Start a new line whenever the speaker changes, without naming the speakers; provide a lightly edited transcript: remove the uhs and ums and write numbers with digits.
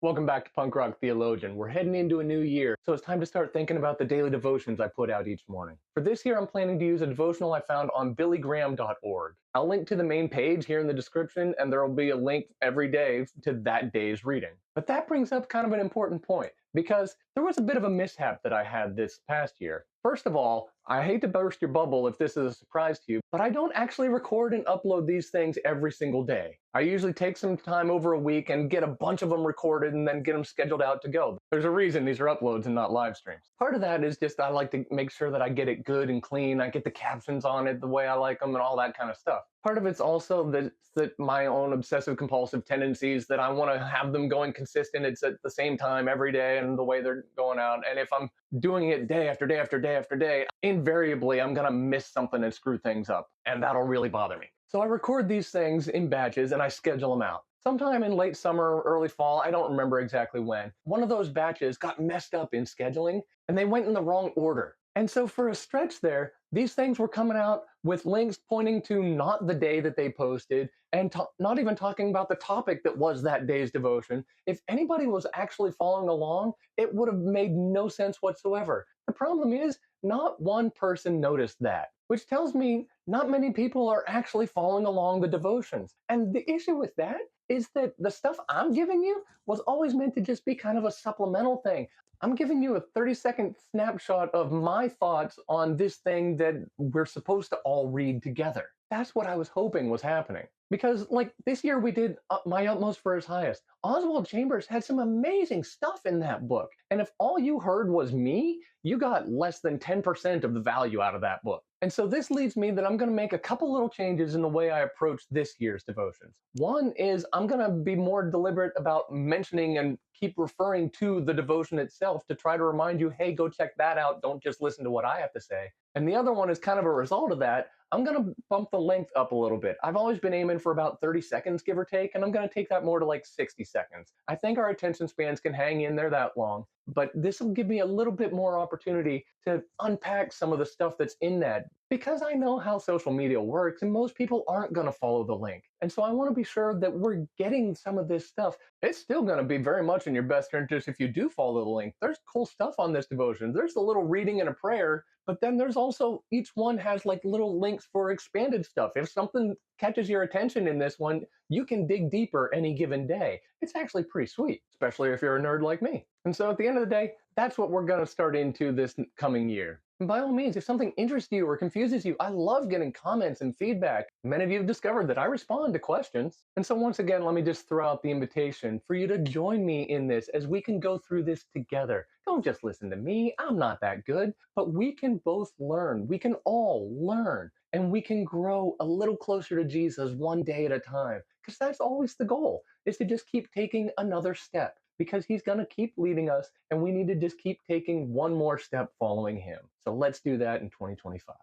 Welcome back to Punk Rock Theologian. We're heading into a new year, so it's time to start thinking about the daily devotions I put out each morning. For this year, I'm planning to use a devotional I found on billygraham.org. I'll link to the main page here in the description, and there will be a link every day to that day's reading. But that brings up kind of an important point, because there was a bit of a mishap that I had this past year. First of all, I hate to burst your bubble if this is a surprise to you, but I don't actually record and upload these things every single day. I usually take some time over a week and get a bunch of them recorded and then get them scheduled out to go. There's a reason these are uploads and not live streams. Part of that is just I like to make sure that I get it good and clean. I get the captions on it the way I like them and all that kind of stuff. Part of it's also that my own obsessive compulsive tendencies, that I want to have them going consistent. It's at the same time every day and the way they're going out. And if I'm doing it day after day after day after day, invariably I'm going to miss something and screw things up. And that'll really bother me. So I record these things in batches and I schedule them out. Sometime in late summer or early fall, I don't remember exactly when, one of those batches got messed up in scheduling and they went in the wrong order. And so for a stretch there, these things were coming out with links pointing to not the day that they posted and not even talking about the topic that was that day's devotion. If anybody was actually following along, it would have made no sense whatsoever. The problem is, not one person noticed that, which tells me not many people are actually following along the devotions. And the issue with that is that the stuff I'm giving you was always meant to just be kind of a supplemental thing. I'm giving you a 30-second snapshot of my thoughts on this thing that we're supposed to all read together. That's what I was hoping was happening. Because, like, this year we did My Utmost for His Highest. Oswald Chambers had some amazing stuff in that book. And if all you heard was me, you got less than 10% of the value out of that book. And so this leads me that I'm going to make a couple little changes in the way I approach this year's devotions. One is I'm going to be more deliberate about mentioning and keep referring to the devotion itself to try to remind you, hey, go check that out. Don't just listen to what I have to say. And the other one is kind of a result of that. I'm going to bump the length up a little bit. I've always been aiming for about 30 seconds, give or take, and I'm going to take that more to like 60 seconds. I think our attention spans can hang in there that long, but this will give me a little bit more opportunity to unpack some of the stuff that's in that, because I know how social media works and most people aren't going to follow the link. And so I want to be sure that we're getting some of this stuff. It's still going to be very much in your best interest if you do follow the link. There's cool stuff on this devotion. There's a little reading and a prayer, but then there's also, each one has like little links for expanded stuff. If something catches your attention in this one, you can dig deeper any given day. It's actually pretty sweet, especially if you're a nerd like me. And so at the end of the day, that's what we're going to start into this coming year. And by all means, if something interests you or confuses you, I love getting comments and feedback. Many of you have discovered that I respond to questions. And so once again, let me just throw out the invitation for you to join me in this as we can go through this together. Don't just listen to me. I'm not that good, but we can both learn. We can all learn, and we can grow a little closer to Jesus one day at a time, because that's always the goal, is to just keep taking another step, because he's going to keep leading us and we need to just keep taking one more step following him. So let's do that in 2025.